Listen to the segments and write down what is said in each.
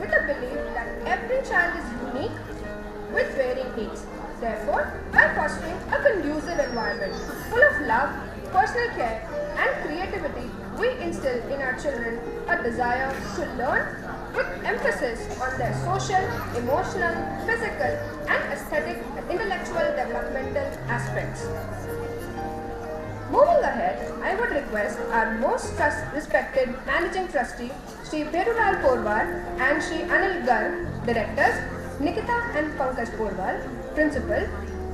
with the belief that every child is unique with varying needs. Therefore, by fostering a conducive environment full of love, personal care, and creativity, we instill in our children a desire to learn with emphasis on their social, emotional, physical, and aesthetic and intellectual developmental aspects. Moving ahead, I would request our most respected Managing Trustee, Shri Birla and Shri Anil Garg, Directors, Nikita and Pankaj Porwal, Principal,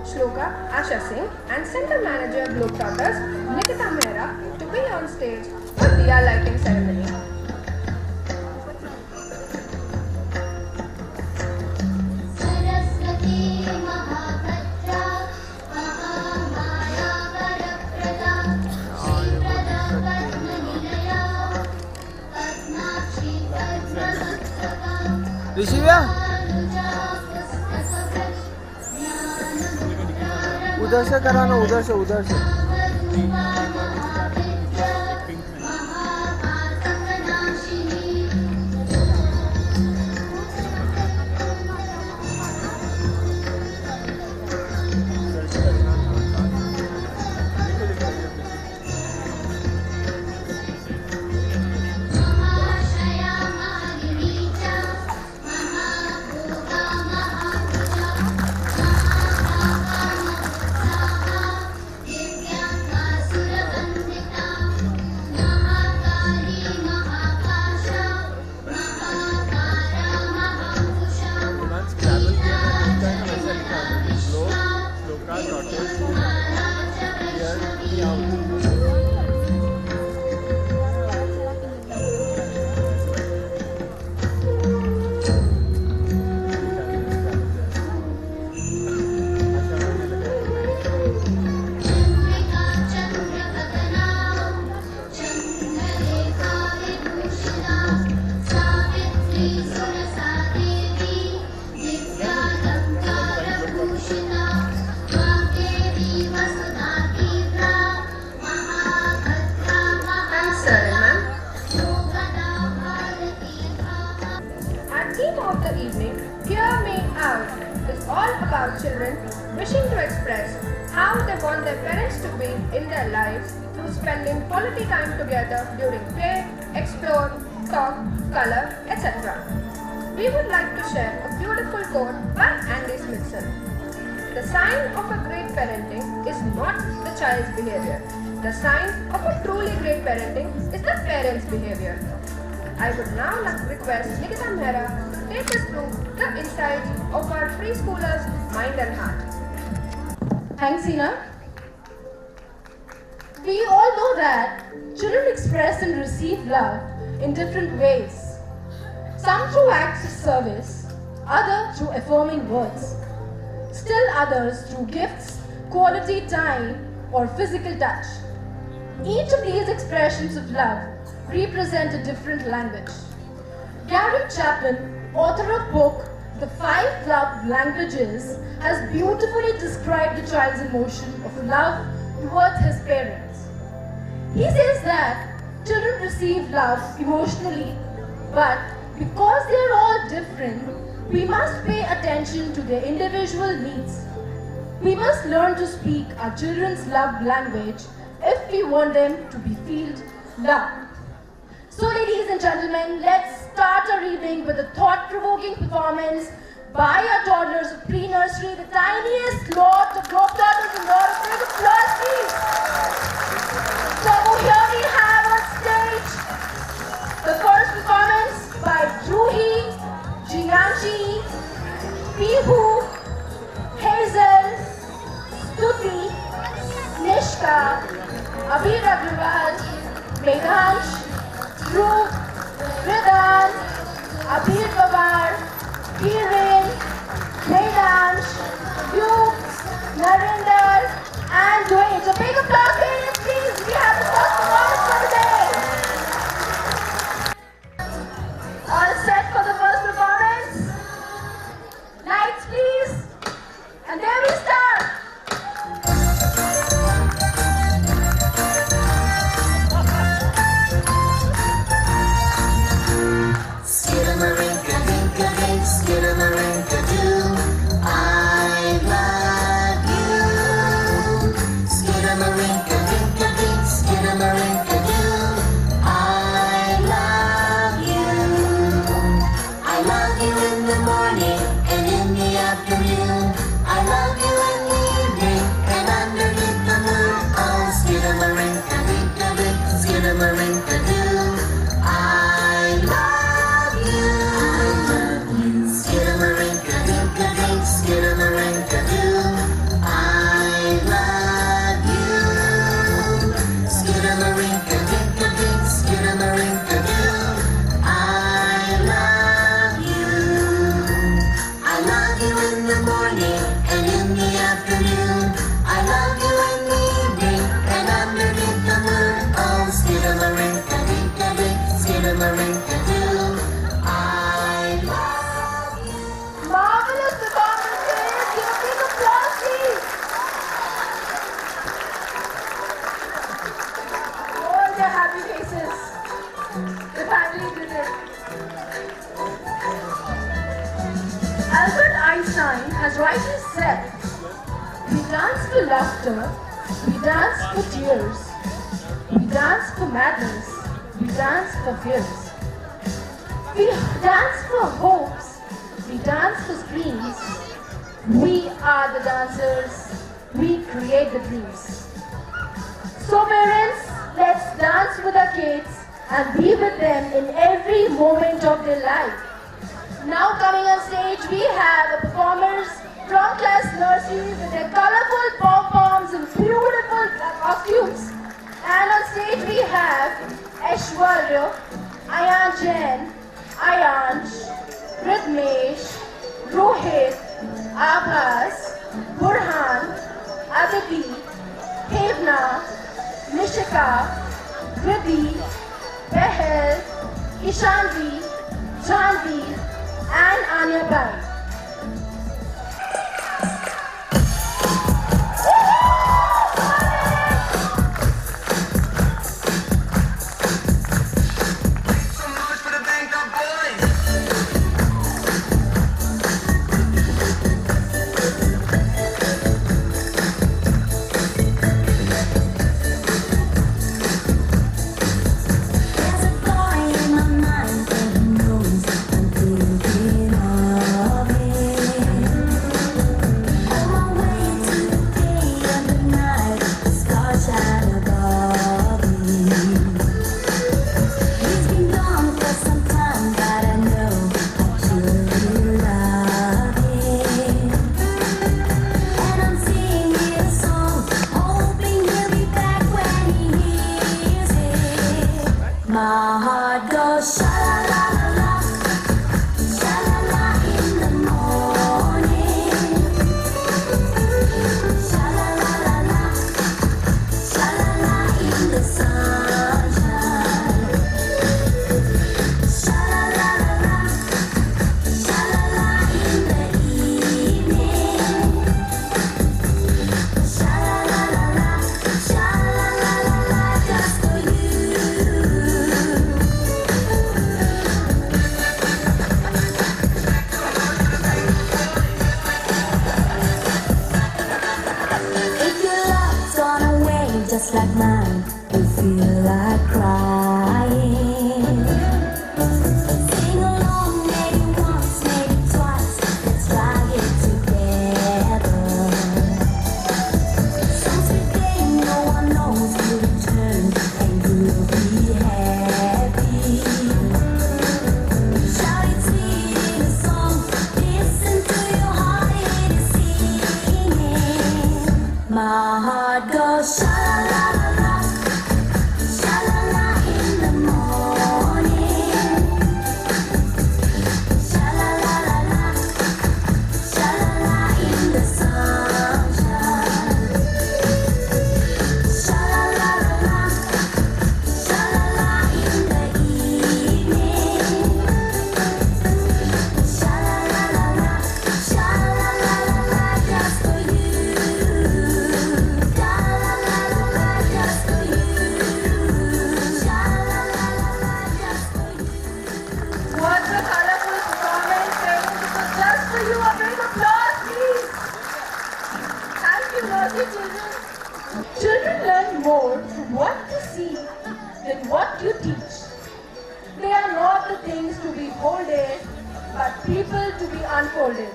Shloka, Asha Singh, and Center Manager Globetrotters, Nikita Mehra, to be on stage for Diya lighting ceremony. ऋषिव्या उधर से कराना, उधर से About children wishing to express how they want their parents to be in their lives through spending quality time together during play, explore, talk, color, etc. We would like to share a beautiful quote by Andy Smithson. The sign of a great parenting is not the child's behavior. The sign of a truly great parenting is the parent's behavior. I would now request Nikita Mehra to take us through the insights of our preschoolers' mind and heart. Thanks, Ina. We all know that children express and receive love in different ways. Some through acts of service, others through affirming words, still others through gifts, quality time, or physical touch. Each of these expressions of love represent a different language. Gary Chapman, author of book The 5 Love Languages, has beautifully described the child's emotion of love towards his parents. He says that children receive love emotionally, but because they are all different, we must pay attention to their individual needs. We must learn to speak our children's love language if we want them to be felt loved. So ladies and gentlemen, let's start our evening with a thought-provoking performance by our toddlers of pre-nursery, the tiniest lot of globetrotters in the world. Big applause, please. So here we have on stage the first performance by Ruhi, Jiyanshi, Pihu, Hazel, Stuti, Nishka, Abir Agrawal, Meghansh, Dhruv, Ridan, Abir Pawar, Kiran, Vedansh, Duke, Narinder, and Dwayne. So big applause, parents, please. We have the first performance for the day. All set for the first performance? Lights, please. And there we start. Einstein has rightly said, we dance for laughter, we dance for tears, we dance for madness, we dance for fears. We dance for hopes, we dance for screams. We are the dancers, we create the dreams. So parents, let's dance with our kids and be with them in every moment of their life. Now coming on stage, we have performers from class nursery with their colorful pom-poms and beautiful costumes. And on stage we have Aishwarya, Ayan Jain, Ayansh, Ridmesh, Rohit, Abhas, Burhan, Aditi, Hevna, Nishika, Vidhi, Behel, Ishanvi, Janvi, and Anya Bai. There's a boy in my mind that knows I'm thinking of him. On my way to the day and the night, the stars shine above me. He's been gone for some time, but I know I truly love him. And I'm singing a song, hoping he'll be back when he hears it. My heart goes sha la la la la in the morning. Sha la la in the sunshine. Sha la in the evening. Sha la just for you. If your love's gone away just like mine, you feel like crying. Sing along, maybe once, maybe twice. Let's try it together. Some sweet day, no one knows will return, and you'll be happy. Shout it sweet in a song. Listen to your heart, it is singing. My heart goes sha la in the morning. Sha la in the sunshine. Sha la in the evening. Sha la just for you. Sha la just for you. Sha la just for you. What a colorful performance, parents. It was just for you. A big applause, please. Thank you, naughty children. Children learn more from what you see than what you teach. They are not the things to be holded, but people to be unfolded.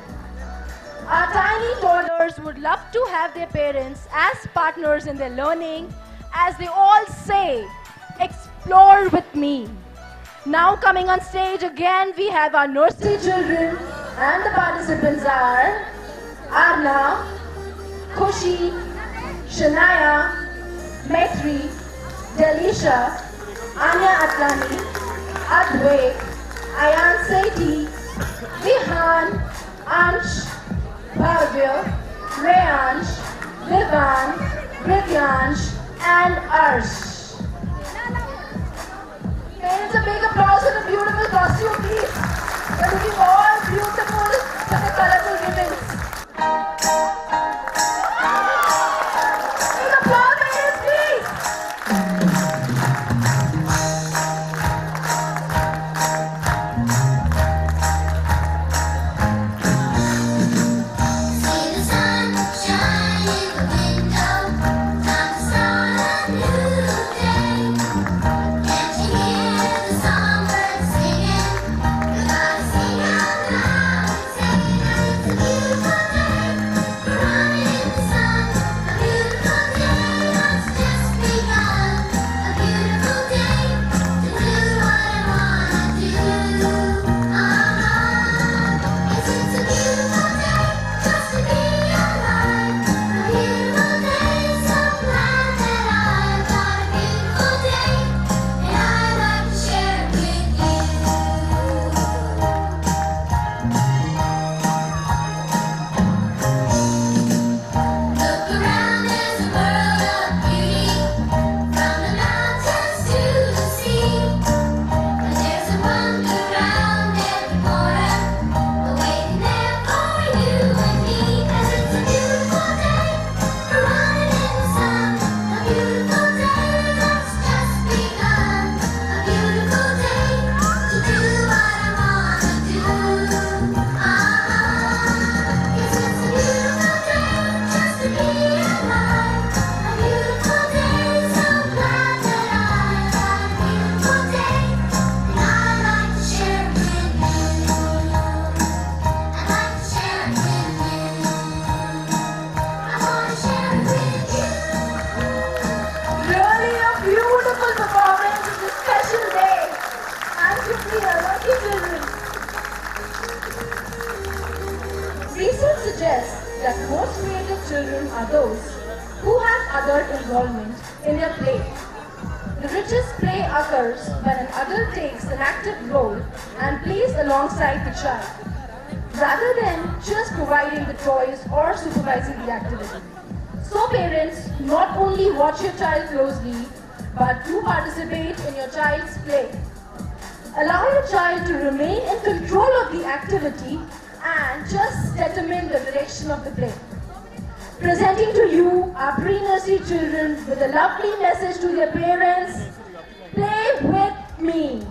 Our tiny toddlers would love to have their parents as partners in their learning, as they all say, explore with me. Now coming on stage again, we have our nursery children, and the participants are Arna, Khushi, Shania, Maitri, Delisha, Anya Atlani, Advait, Ayan Sethi, Vihan, Ansh, Bhavya, Reyansh, Vivan, Vidyansh, and Arsh. Parents, a big applause for the beautiful costume, please. They're looking all beautiful with the colorful ribbons. Big applause, parents, please. suggests that most creative children are those who have adult involvement in their play. The richest play occurs when an adult takes an active role and plays alongside the child, rather than just providing the toys or supervising the activity. So parents, not only watch your child closely, but do participate in your child's play. Allow your child to remain in control of the activity and just determine the direction of the play. Presenting to you our pre-nursery children with a lovely message to their parents, play with me.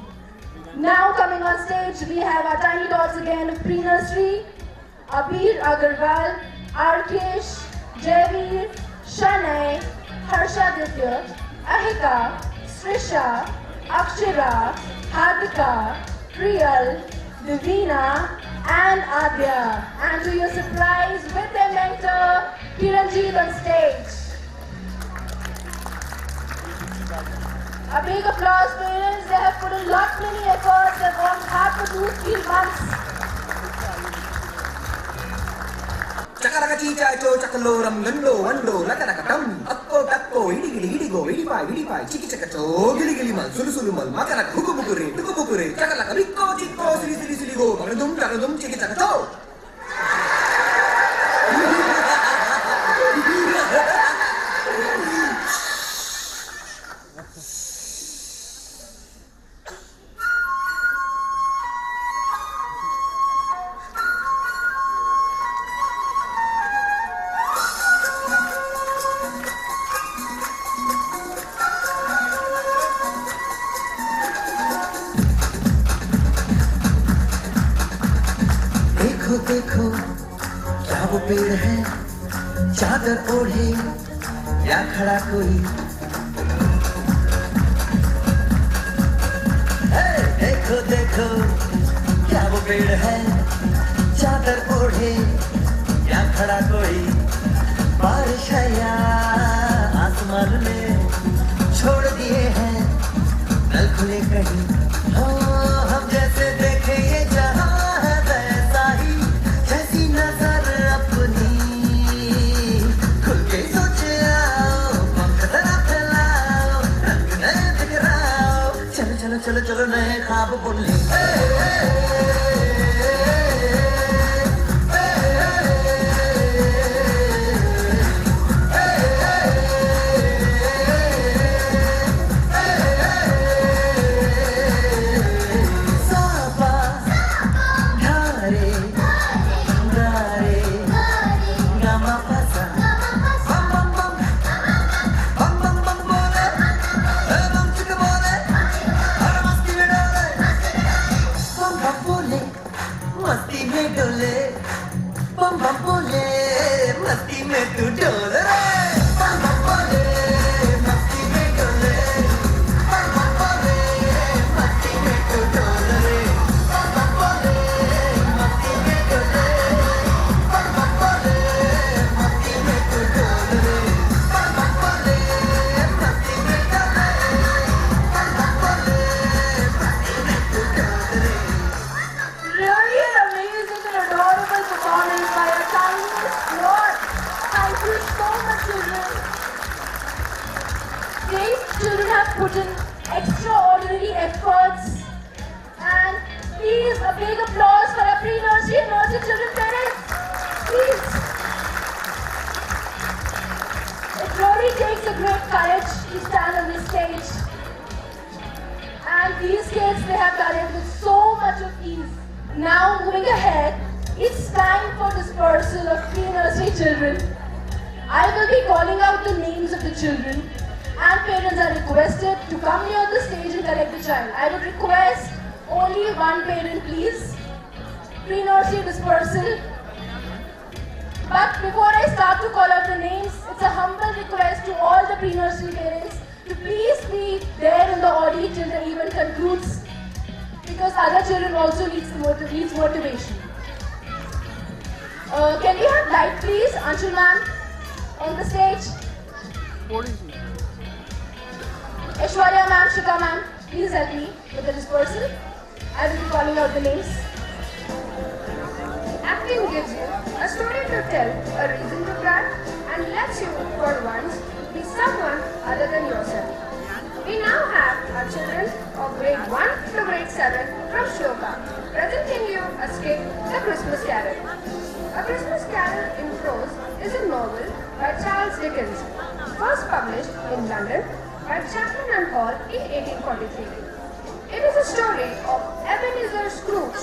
Now coming on stage, we have our tiny dots again of pre-nursery, Abir Agarwal, Arkesh, Javeer, Shanay, Harsha Divya, Ahika, Srisha, Akshara, Hardika, Priyal, Divina, and Adya. And to your surprise, with their mentor, Kiranjeet on stage. A big applause, parents. They have put in many efforts. They've worked hard for 2-3 months. Chakaraka chicha cho chakaloram gando wando lakaraka tam akko takko idigo idipai chiki chakacho gili mal sulu mal makaraka huku bukure chakalaka bikko chikko sili go takadum chiki chakacho. देखो क्या वो पेड़ है चादर ओढ़े या खड़ा कोई देखो क्या वो पेड़ है चादर ओढ़े या खड़ा कोई बारिश है या आसमान में छोड़ दिए हैं नल खुले कहीं हम जैसे देखे ये जहां चलो नए ख्वाब बुनले मस्ती में डोले बम बम बोले मस्ती में तू डोल रे बम बम बोले मस्ती में डोले बम बम बोले मस्ती में तू डोल रे बम बम बोले मस्ती में डोले बम बम बोले मस्ती में तू डोल रे बम बम बोले मस्ती में डोले बम बम बोले मस्ती में तू डोल रे. Really an amazing and adorable performance by our tiny squad. Thank you so much, children. These children have put in extraordinary efforts. And please, a big applause for our pre-nursery and nursery children parents. Please. It really takes a great courage to stand on this stage. And these kids, they have done it with so much of ease. Now moving ahead, it's time for dispersal of pre-nursery children. I will be calling out the names of the children and parents are requested to come near the stage and collect the child. I would request only one parent please. Pre-nursery dispersal. But before I start to call out the names, it's a humble request to all the pre-nursery parents to please be there in the audience till the event concludes. Because other children also needs motivation. Can we have light please, Anshul ma'am, on the stage? Aishwarya ma'am, Shloka ma'am, please help me with the dispersal. I will be calling out the names. Acting gives you a story to tell a reason to cry and lets you, for once, be someone other than yourself. We now have our children of grade 1 to grade 7 from Shloka presenting you a skit, The Christmas Carol. A Christmas Carol in Prose is a novel by Charles Dickens, first published in London by Chapman and Hall in 1843. It is a story of Ebenezer Scrooge,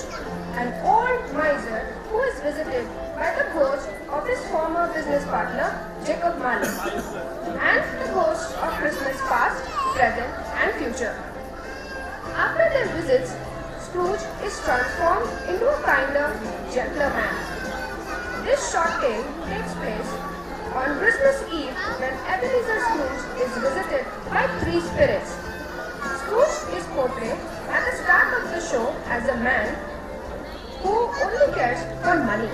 an old miser who is visited by the ghost of his former business partner, Jacob Marley, and the ghosts of Christmas past, present, and future. After their visits, Scrooge is transformed into a kinder, gentler man. This short tale takes place on Christmas Eve when Ebenezer Scrooge is visited by three spirits. Scrooge is portrayed at the start of the show as a man who only cares for money.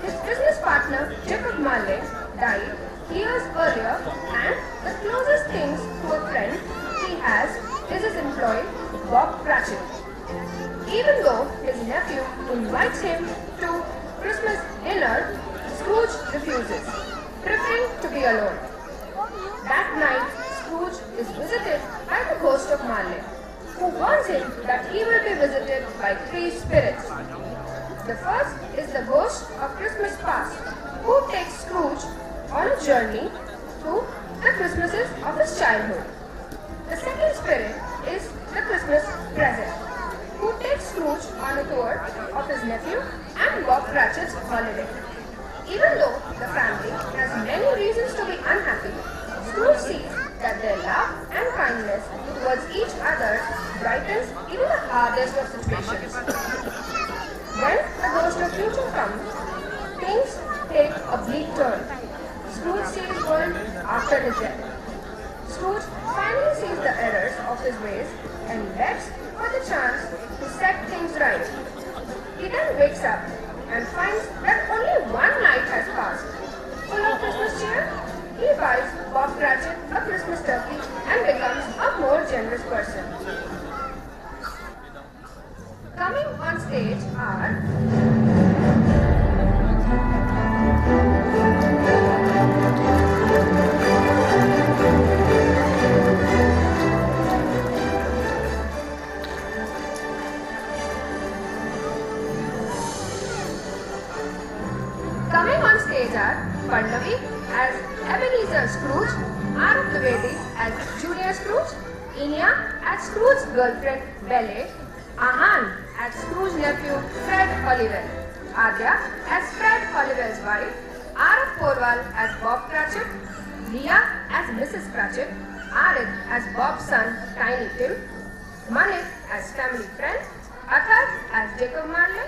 His business partner, Jacob Marley, died years earlier, and the closest things to a friend he has is his employee, Bob Cratchit. Even though his nephew invites him to Christmas dinner, Scrooge refuses, preferring to be alone. That night, Scrooge is visited by the ghost of Marley, who warns him that he will be visited by three spirits. The first is the ghost of Christmas past, who takes Scrooge on a journey through the Christmases of his childhood. The second spirit is the Christmas present, who takes Scrooge on a tour of his nephew and Bob Cratchit's holiday. Even though the family has many reasons to be unhappy, Scrooge sees that their love and kindness towards each other brightens even the hardest of situations. When the ghost of future comes, things take a bleak turn. Scrooge sees world after his death. Scrooge finally sees the errors of his ways and begs for the chance to set things right. He then wakes up and finds that only one night has passed. Full of Christmas cheer, he buys Bob Cratchit a Christmas turkey and becomes a more generous person. Coming on stage are Pallavi as Ebenezer Scrooge, Arab Dwivedi as Junior Scrooge, Inia as Scrooge's girlfriend Belle, Ahan as Scrooge's nephew Fred Holliwell, Adya as Fred Holliwell's wife, Arab Porwal as Bob Cratchit, Leah as Mrs. Cratchit, Arid as Bob's son Tiny Tim, Manik as family friend, Athar as Jacob Marley,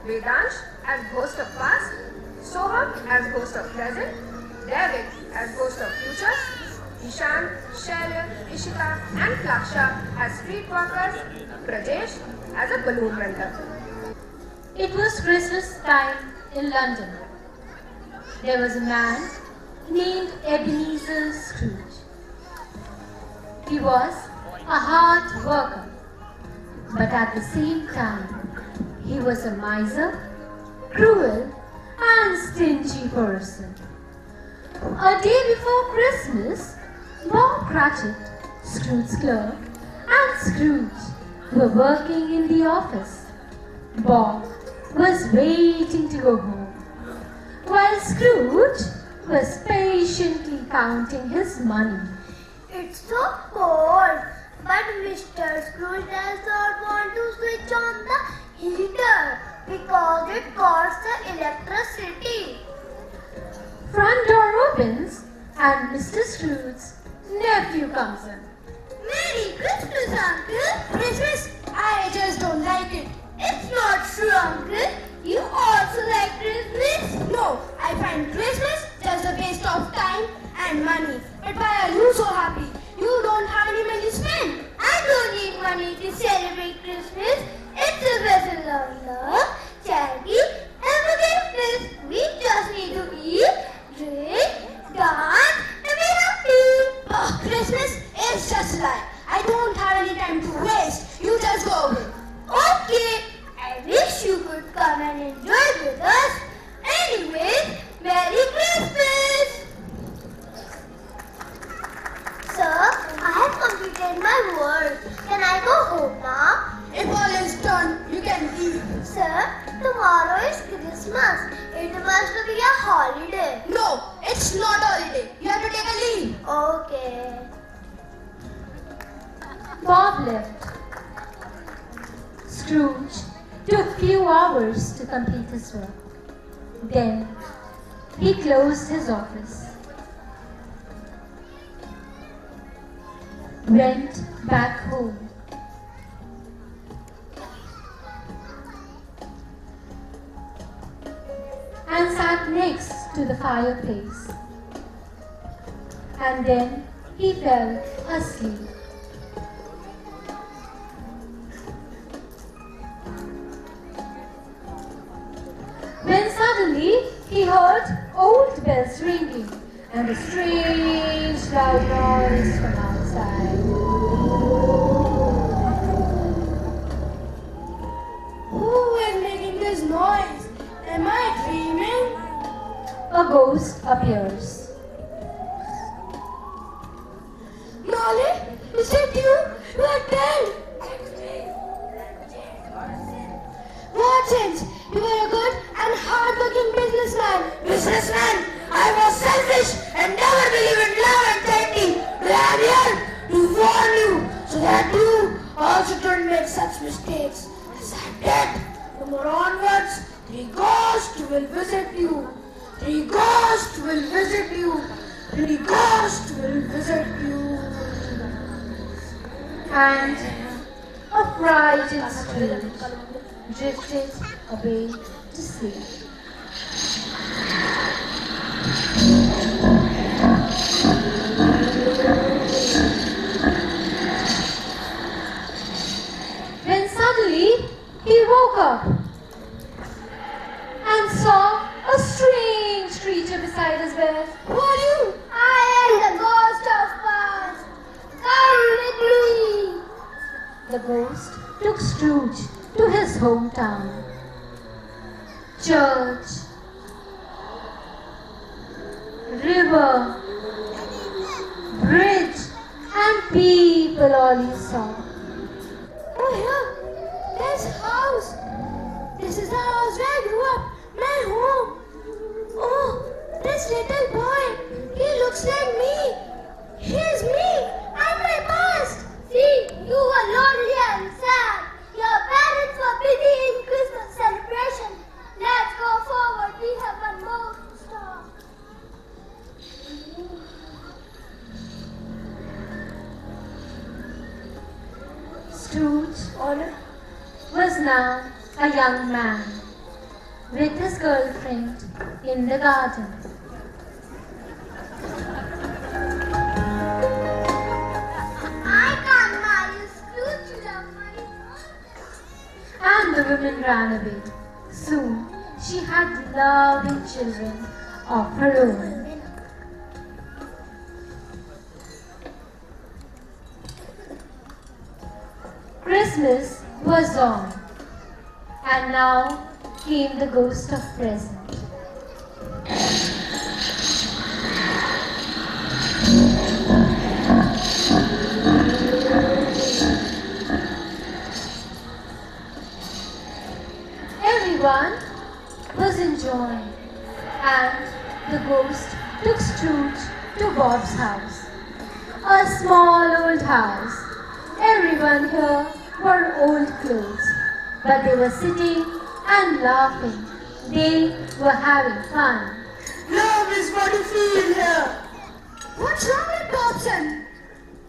Vedansh as ghost of past, Soham as ghost of present, David as ghost of future, Ishan, Shailya, Ishita and Klaksha as street workers, Prajesh as a balloon vendor. It was Christmas time in London. There was a man named Ebenezer Scrooge. He was a hard worker, but at the same time, he was a miser, cruel and stingy person. A day before Christmas, Bob Cratchit, Scrooge's clerk, and Scrooge were working in the office. Bob was waiting to go home, while Scrooge was patiently counting his money. It's so cold, but Mr. Scrooge does not want to switch on the heater because it costs the electricity. Front door opens and Mr. Scrooge's nephew comes in. Merry Christmas, Uncle. Christmas? I just don't like it. It's not true, Uncle. You also like Christmas? No, I find Christmas just a waste of time and money. But why are you so happy? You don't have any money to spend. I don't need money to celebrate Christmas. It's a vessel of love, charity, and forgiveness. We just need to eat, drink, dance, and be happy. Oh, Christmas is just a lie. I don't have any time to waste. You just go away. Okay. I wish you could come and enjoy with us. Anyways, Merry Christmas! Sir, I have completed my work. Can I go home now? If all is done, you can leave. Sir, tomorrow is Christmas. It must be a holiday. No, it's not holiday. You have to take a leave. Okay. Bob left. Scrooge took few hours to complete his work. Then he closed his office, went back home, and sat next to the fireplace. And then he fell asleep. When suddenly he heard old bells ringing and a strange loud noise from outside. Who is making this noise? Am I dreaming? A ghost appears. Molly, is it you? You are dead. What changed? You were a good and hard-working businessman. Businessman? I was selfish and never believed in love and charity. But I am here to warn you so that you also don't make such mistakes as I did. From here onwards, the ghost will visit you. The ghost will visit you. The ghost will visit you. And a frightened Scrooge drifted away to sleep. When suddenly he woke up and saw a strange creature beside his bed. Who are you? I am the ghost of past. Come with me. The ghost took Scrooge to his hometown. Church, river, bridge, and people all he saw. Oh, yeah. This house. This is the house where I grew up. My home. Oh, this little boy. He looks like me. He is me. I'm my past. See, you were lonely and sad. Your parents were busy in Christmas celebration. Let's go forward. We have one more stop. Scrooge was now a young man with his girlfriend in the garden. I can't marry Scrooge, love money. And the woman ran away. Soon she had loving children of her own. Christmas was on, and now came the ghost of present. Everyone was enjoying, and the ghost took Scrooge to Bob's house. A small old house. Everyone here wore old clothes, but they were sitting and laughing. They were having fun. Love is what you feel here. What's wrong with Bobson?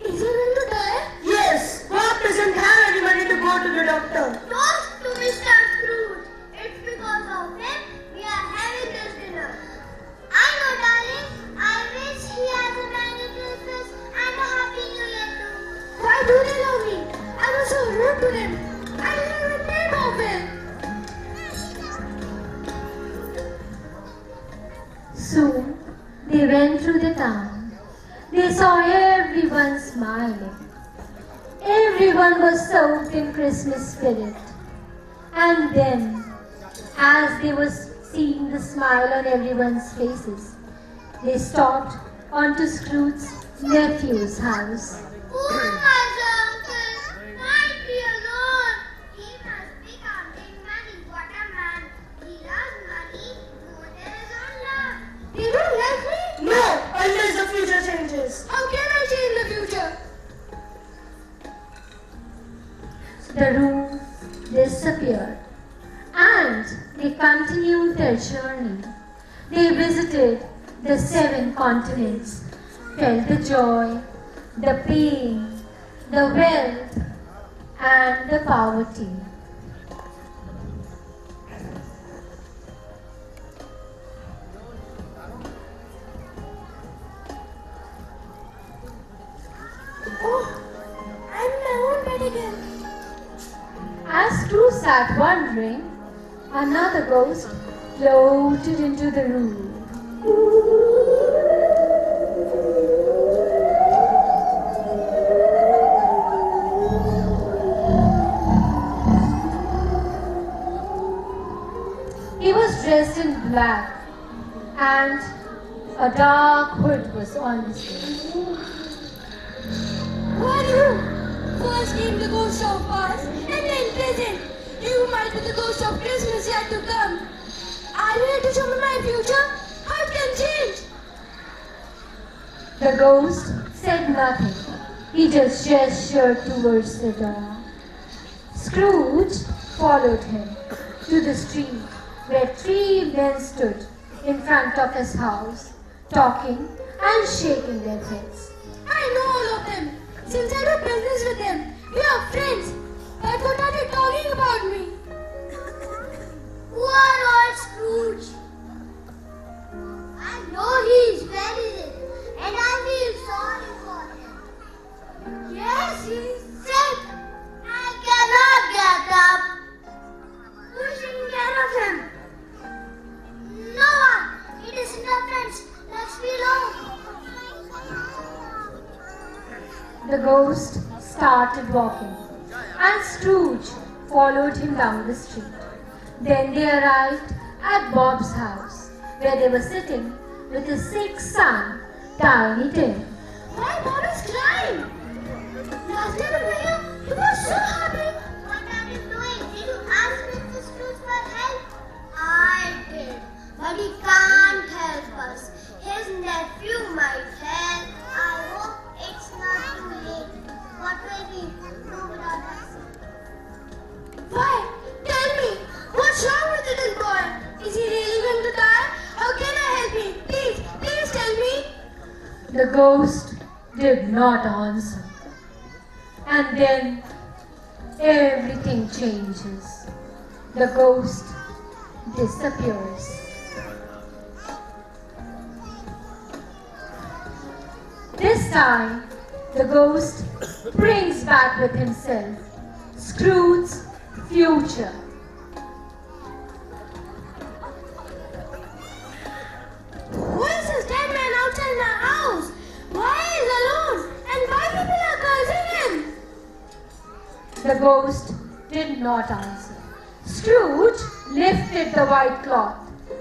Is he going to die? Yes, Bob doesn't have any money to go to the doctor. Talk to Mr. Scrooge. It's because of him we are having this dinner. I know, darling. I wish he has a Merry Christmas and a Happy New Year too. Why do they love me? I was so rude to them. I didn't even name of him. Soon they went through the town. They saw everyone smiling. Everyone was soaked in Christmas spirit. And then, as they were seeing the smile on everyone's faces. They stopped onto Scrooge's nephew's house. Poor mother, uncle, might be alone. He must be counting money. What a man. He loves money more than his own love. You don't like me? No, unless the future changes. How can I change the future? The room disappeared and they continued their journey. They visited the 7 continents, felt the joy, the pain, the wealth, and the poverty. Oh, I'm in my own bed again. As Scrooge sat wondering, another ghost floated into the room. He was dressed in black and a dark hood was on his head. Who are you? First came the ghost of past and then present. You might be the ghost of Christmas yet to come. Are you here to show me my future? How it can change? The ghost said nothing. He just gestured towards the door. Scrooge followed him to the street where 3 men stood in front of his house, talking and shaking their heads. I know all of them. Since I do business with them, we are friends. But what are they talking about me? Poor old Scrooge. I know he is very rich and I feel sorry for him. Yes, he is sick. I cannot get up. Who is taking care of him? No one. It is not friends. Let's be alone. The ghost started walking and Scrooge followed him down the street. Then they arrived at Bob's house where they were sitting with his sick son, Tiny Tim. Why Bob is crying? Last time we were here, he was so happy. What are you doing? Did you ask Mr. Scrooge for help? I did, but he can't help us. His nephew might help. I hope it's not too late. What will we do without us? Why? Tell me, what's wrong with the little boy? Is he really going to die? How can I help him? Please, please tell me. The ghost did not answer. And then everything changes. The ghost disappears. This time, the ghost brings back with himself Scrooge's future. Who is this dead man outside my house? Why is he alone? And why people are cursing him? The ghost did not answer. Scrooge lifted the white cloth,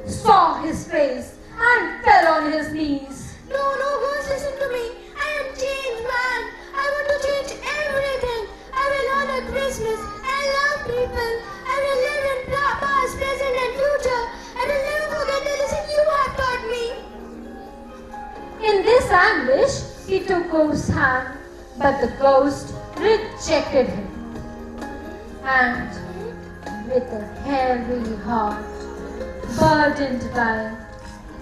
saw his face, and fell on his knees. No, ghost, listen to me. I am changed man. I want to change everything. I will honor Christmas. I love people. I will live in past, present, and future. I will never forget the lesson you have taught me. In this anguish, he took Ghost's hand, but the ghost rejected him. And with a heavy heart, burdened by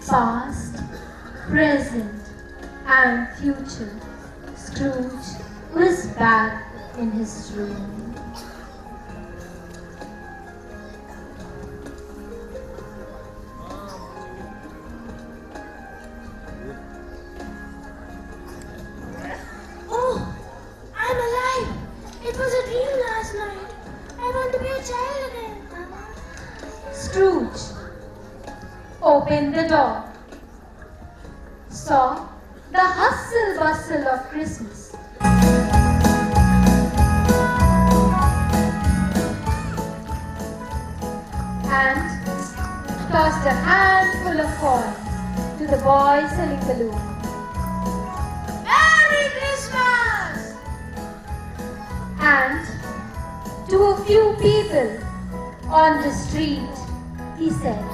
past, present, and future, Scrooge was back in his room. Oh, I'm alive. It was a dream last night. I want to be a child again. Scrooge opened the door, saw the hustle bustle of Christmas. And tossed a handful of coins to the boy selling balloons. Merry Christmas! And to a few people on the street, he said,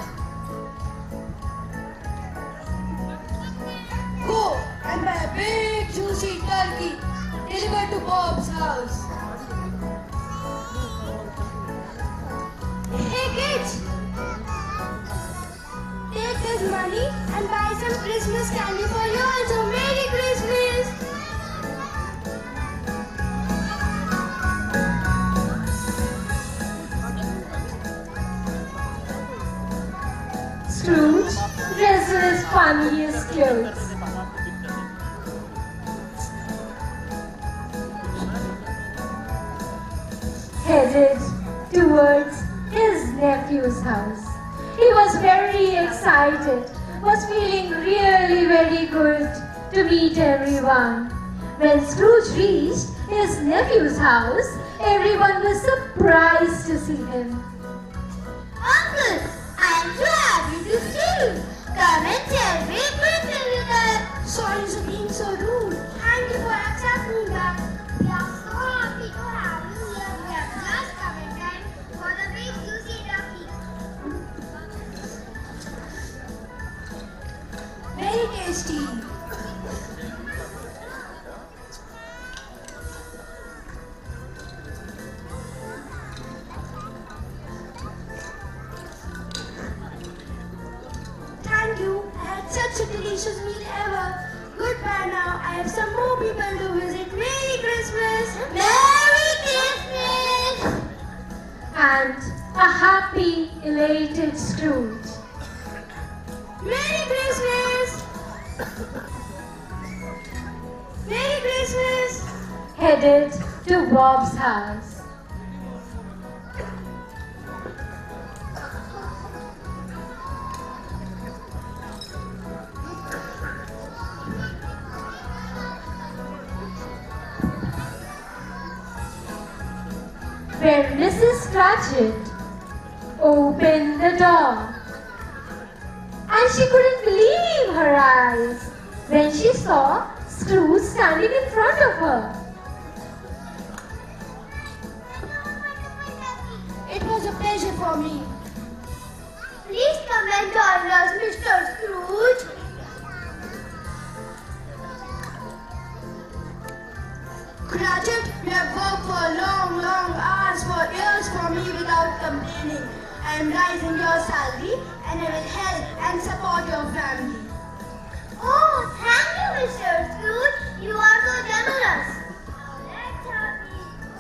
Go and buy a big juicy turkey delivered to Bob's house. Hey kids, take this money and buy some Christmas candy for you also. Merry Christmas! Scrooge, dressed in his funniest clothes, headed towards his nephew's house. He was very excited, was feeling really very good to meet everyone. When Scrooge reached his nephew's house, everyone was surprised to see him. Uncle, I am so happy to see you. Come and celebrate Christmas with us. Sorry for being so rude. Thank you for accepting that. We are so happy to have you here. We have just come in time for the big juicy turkey. Very tasty. Thank you. I had such a delicious meal ever. Goodbye now. I have some more people to visit. Merry Christmas. Merry Christmas. And a happy, elated Scrooge Merry Christmas. Merry Christmas. headed to Bob's house. Where Mrs. Cratchit opened the door, and she couldn't believe her eyes when she saw Scrooge standing in front of her. It was a pleasure for me. Please come and join us, Mr. Scrooge. Cratchit, you have worked for long, long hours, for years for me without complaining. I am raising your salary and I will help and support your family. Oh, thank you, Mr. Scrooge. You are so generous. Let's have it.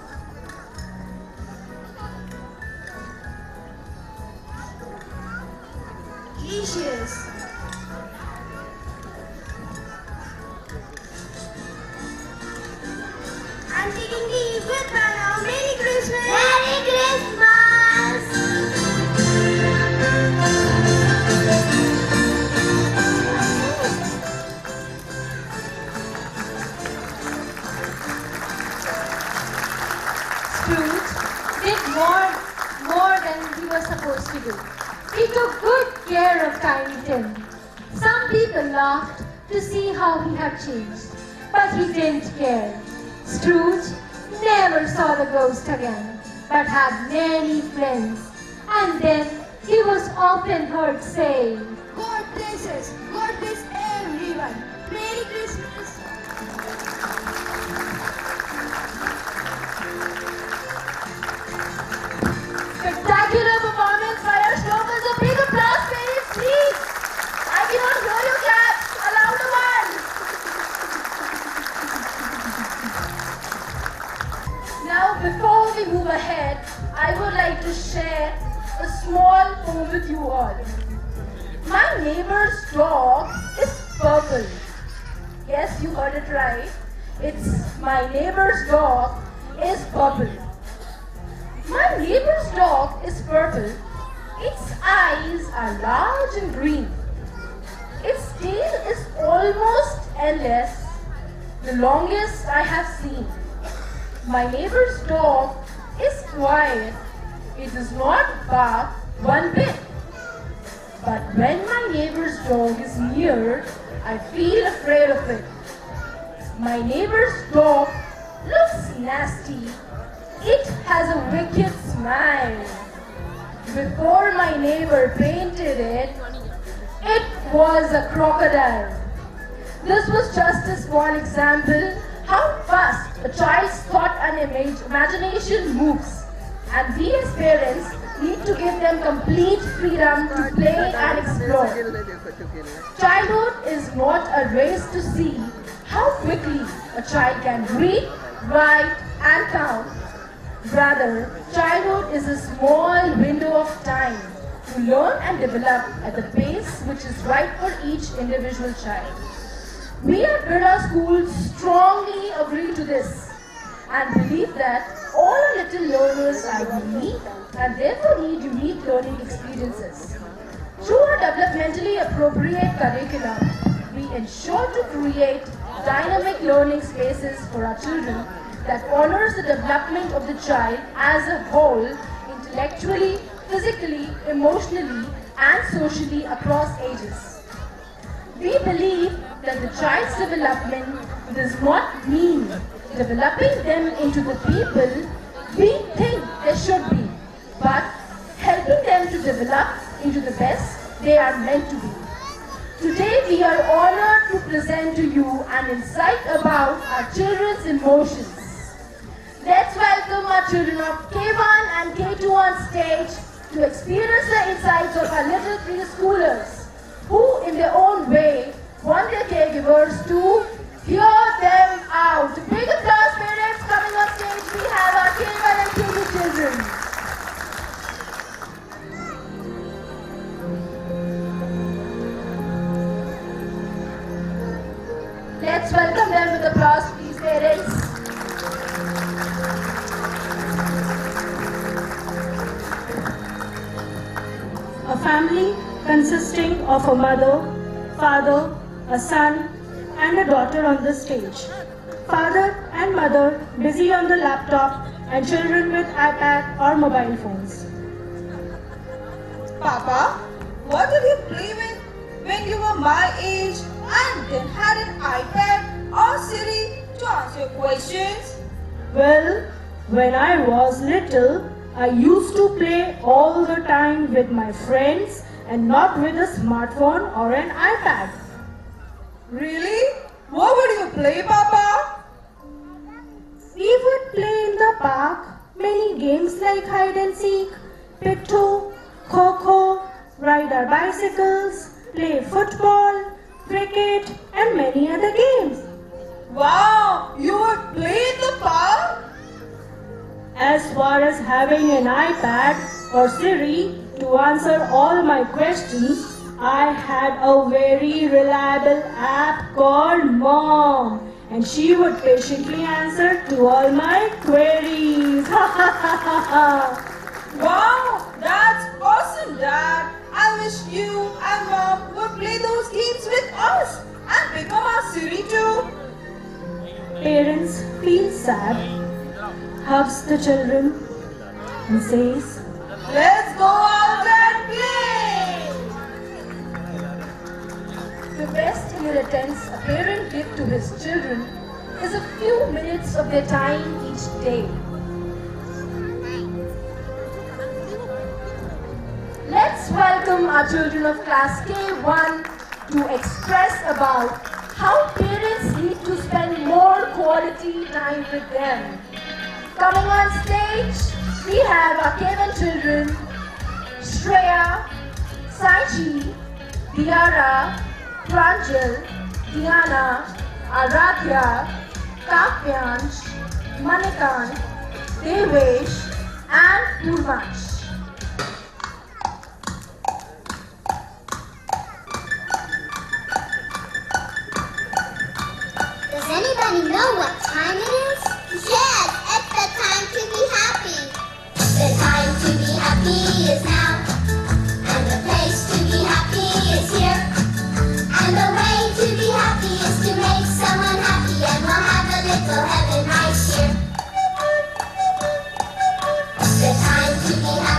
Delicious. I'm taking leave. Goodbye now. Merry Christmas. Merry Christmas. Scrooge did more than he was supposed to do. He took good care of Tiny Tim. Some people laughed to see how he had changed, but he didn't care. Scrooge never saw the ghost again, but had many friends. And then he was often heard saying, God bless us. God bless everyone. Merry Christmas. "Spectacular performance by our Shloka. A big applause, parents, please. I cannot hear you clap. A louder one." Now, before we move ahead, I would like to share a small poem with you all. My neighbor's dog is purple. Yes, you heard it right. It's my neighbor's dog is purple. My neighbor's dog is purple. Its eyes are large and green. Its tail is almost endless, the longest I have seen. My neighbor's dog is quiet. It does not bark one bit. When my neighbor's dog is near, I feel afraid of it. My neighbor's dog looks nasty. It has a wicked smile. Before my neighbor painted it, it was a crocodile. This was just as one example how fast a child's thought and imagination moves. And we as parents need to give them complete freedom to play and explore. Childhood is not a race to see how quickly a child can read, write and count. Rather, childhood is a small window of time to learn and develop at the pace which is right for each individual child. We at Birla School strongly agree to this and believe that all our little learners are unique and therefore need unique learning experiences. Through our developmentally appropriate curriculum, we ensure to create dynamic learning spaces for our children that honors the development of the child as a whole, intellectually, physically, emotionally, and socially across ages. We believe that the child's development does not mean developing them into the people we think they should be, but helping them to develop into the best they are meant to be. Today we are honored to present to you an insight about our children's emotions. Let's welcome our children of K1 and K2 on stage to experience the insights of our little preschoolers who in their own way want their caregivers to hear them out. Big applause, parents. Coming on stage, we have our K1 and K2 children. Let's welcome them with applause, please, parents. A family consisting of a mother, father, a son, and a daughter on the stage. Father and mother busy on the laptop and children with iPad or mobile phones. Papa, what did you play with when you were my age and then had an iPad or Siri to answer your questions? Well, when I was little, I used to play all the time with my friends and not with a smartphone or an iPad. Really? What would you play, Papa? We would play in the park many games like hide and seek, pitto, kho-kho, ride our bicycles, play football, cricket and many other games. Wow, you would play in the park? As far as having an iPad or Siri to answer all my questions, I had a very reliable app called Mom, and she would patiently answer to all my queries. Wow, that's awesome, Dad. I wish you and Mom would play those games with us and become our Siri too. Parents feel sad, hugs the children and says, Let's go out and play! The best inheritance a parent gives to his children is a few minutes of their time each day. Let's welcome our children of class K1 to express about how parents need to spend more quality time with them. Coming on stage, we have our K1 children, Shreya, Saichi, Diara, Pranjal, Diana, Aradhya, Kavyansh, Manikant, Devesh, and Purvansh. Does anybody know what time it is? Yes, it's the time to be happy. The time to be happy is now. And the place to be happy is here. And the way to be happy is to make someone happy. And we'll have a little heaven right here. The time to be happy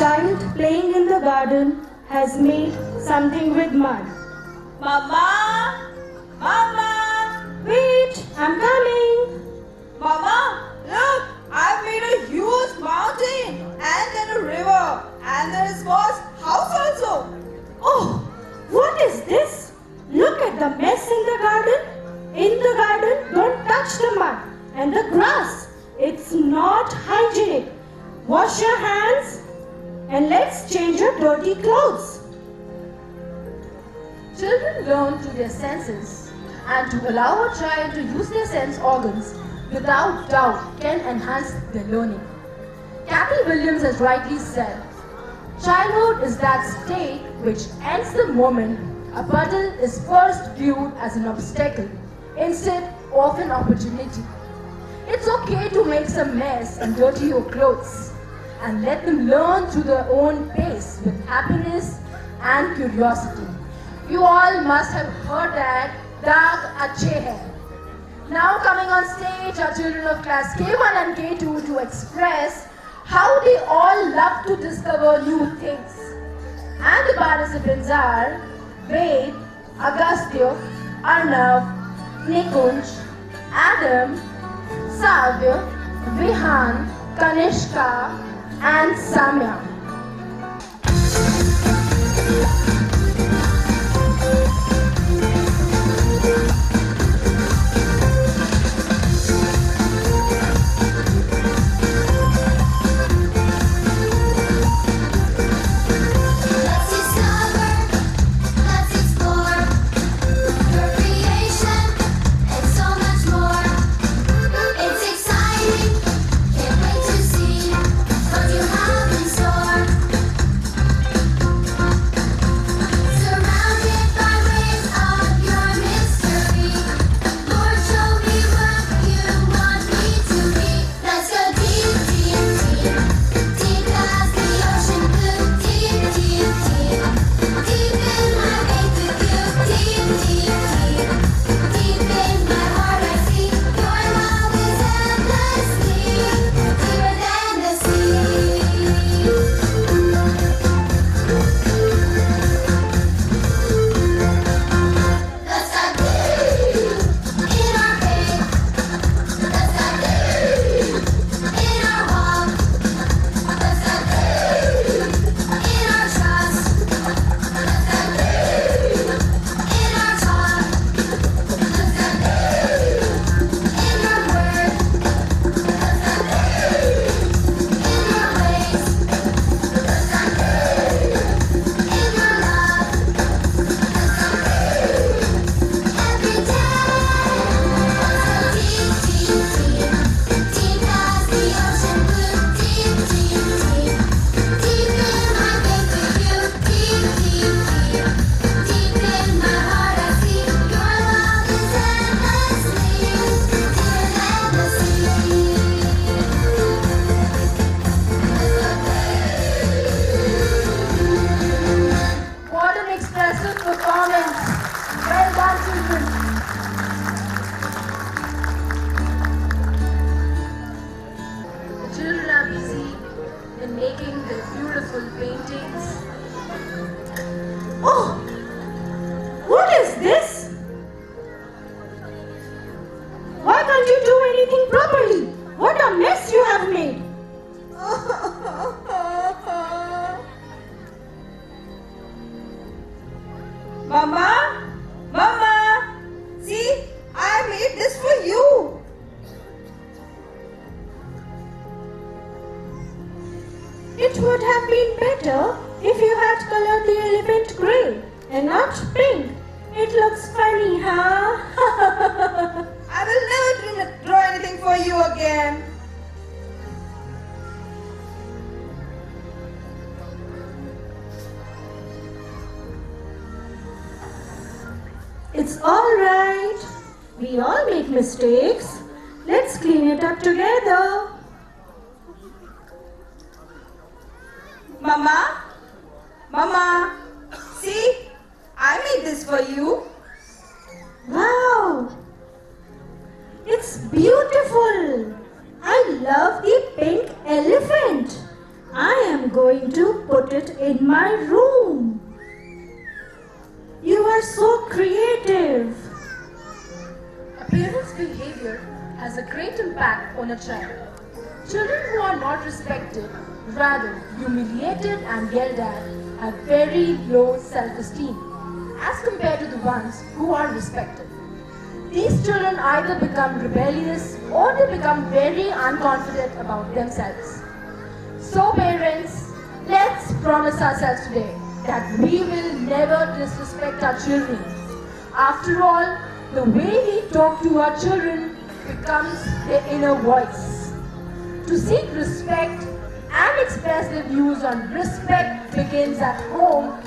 child playing in the garden has made something with mud. Mama! Mama! Wait, I'm coming. Mama, look! I've made a huge mountain and then a river and then a small house also. Oh, what is this? Look at the mess in the garden. In the garden, don't touch the mud and the grass. It's not hygienic. Wash your hands and let's change your dirty clothes. Children learn through their senses, and to allow a child to use their sense organs without doubt can enhance their learning. Captain Williams has rightly said, childhood is that state which ends the moment a puddle is first viewed as an obstacle instead of an opportunity. It's okay to make some mess and dirty your clothes and let them learn through their own pace with happiness and curiosity. You all must have heard that Daag Achhe Hai. Now coming on stage are children of class K1 and K2 to express how they all love to discover new things. And the participants are Ved, Agastya, Arnav, Nikunj, Adam, Savya, Vihan, Kanishka and Samya. Mama, Mama, see, I made this for you. It would have been better if you had colored the elephant grey and not pink. It looks funny, huh? I will never draw anything for you again. It's all right. We all make mistakes. Let's clean it up together. Mama, Mama, see, I made this for you. Wow! It's beautiful. I love the pink elephant. I am going to in my room. You are so creative. A parent's behavior has a great impact on a child. Children who are not respected, rather humiliated and yelled at, have very low self-esteem as compared to the ones who are respected. These children either become rebellious or they become very unconfident about themselves. So parents, let's promise ourselves today that we will never disrespect our children. After all, the way we talk to our children becomes their inner voice. To seek respect and express their views on respect begins at home.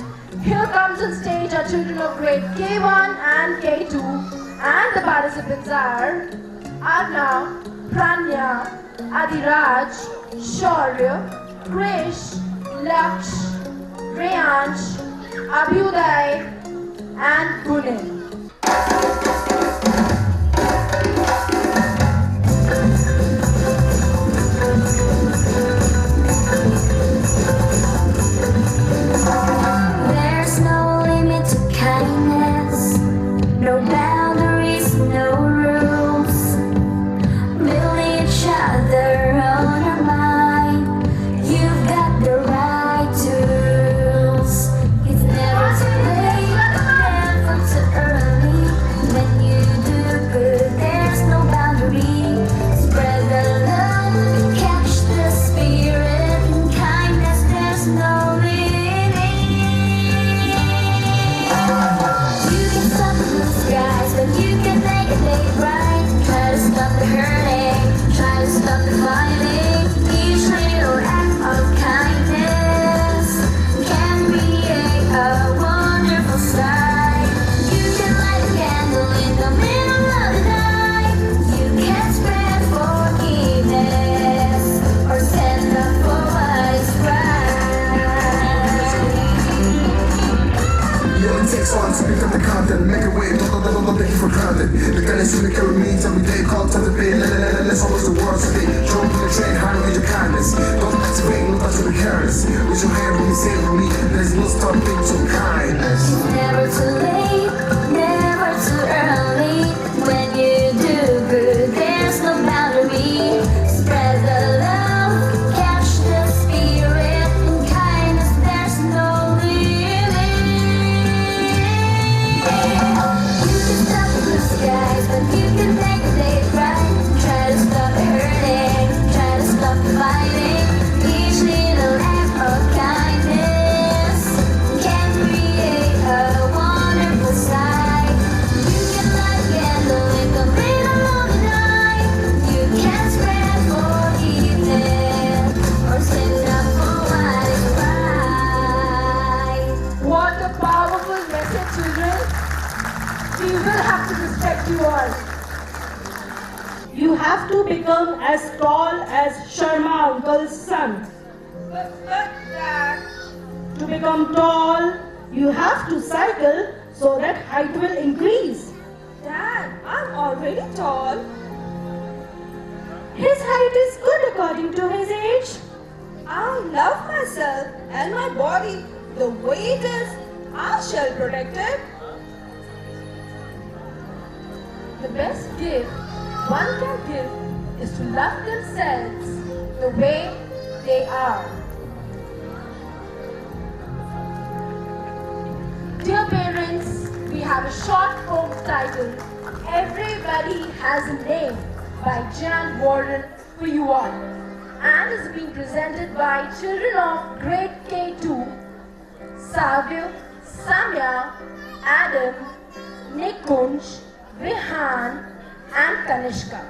Here comes on stage our children of grade K1 and K2, and the participants are Arnav, Pranya, Adiraj, Shaurya, Krish, Laksh, Reyansh, Abhyuday, and Gunin. There's no limit to kindness, no boundaries, no rules. Building each other on our mind, you've got the right tools. It's never too late, never too early. When you do good, there's no boundary. Spread the love, catch the spirit, in kindness there's no limit. You can stop the blue skies, but you can make a day bright. Try to stop the hurting, try to stop the fighting. Each little act of kindness can create a wonderful sight. You can light a candle in the middle of the night. You can spread forgiveness or stand up for what is right. Yo, it takes on to pick up the content, make a wave, don't take it for granted. The gun is in the carry means every day, call to the pain, let's almost the world today. Jump in the train, hide with your kindness. Don't activate, no touch with the carrots. With your hand when you say for me, there's no stopping to kindness. It's never too late, never too early. When you do good, there's no boundary. Spread the love, catch the spirit, in kindness there's no limit. You can stop the blue skies, but you can make the day bright. Try to stop the hurting, try to stop the fighting. Each little act of kindness can create a wonderful sight. You can light a candle in the middle of the night. You can spread forgiveness or stand up for what is right. What a powerful message, children. We will have to respect you all. You have to become as tall as Sharma uncle's son. But Dad, To become tall, you have to cycle so that height will increase. Dad, I'm already tall. His height is good according to his age. I love myself and my body the way it is. I shall protect it. The best gift one can give is to love themselves the way they are. Dear parents, we have a short folk title, Everybody Has a Name, by Jan Warren for you all, and is being presented by children of grade K2, Savya, Samya, Adam, Nikunj, Vihan, and Kanishka.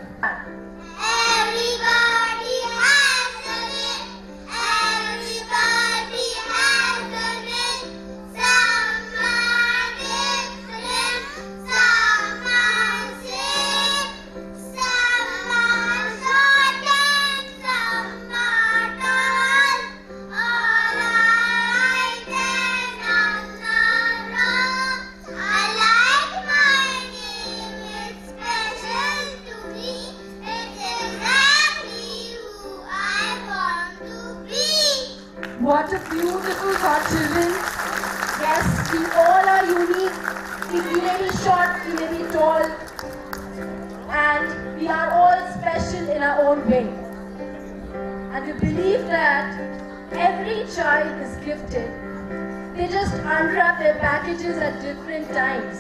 Everybody has a name. Everybody has a name. Some are different. Some are same. Some are short and some are tall. All are right and none are wrong. I like my name. It's special to me. It's exactly beautiful godchildren. Yes, we all are unique. We may be short, we may be tall, and we are all special in our own way. And we believe that every child is gifted. They just unwrap their packages at different times.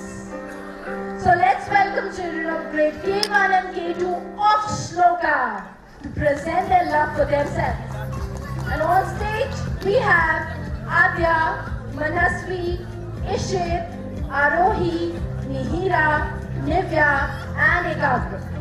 So let's welcome children of grade K1 and K2 of Shloka to present their love for themselves. And on stage we have Adya, Manasvi, Ishit, Arohi, Mihira, Nivya and Ekagra.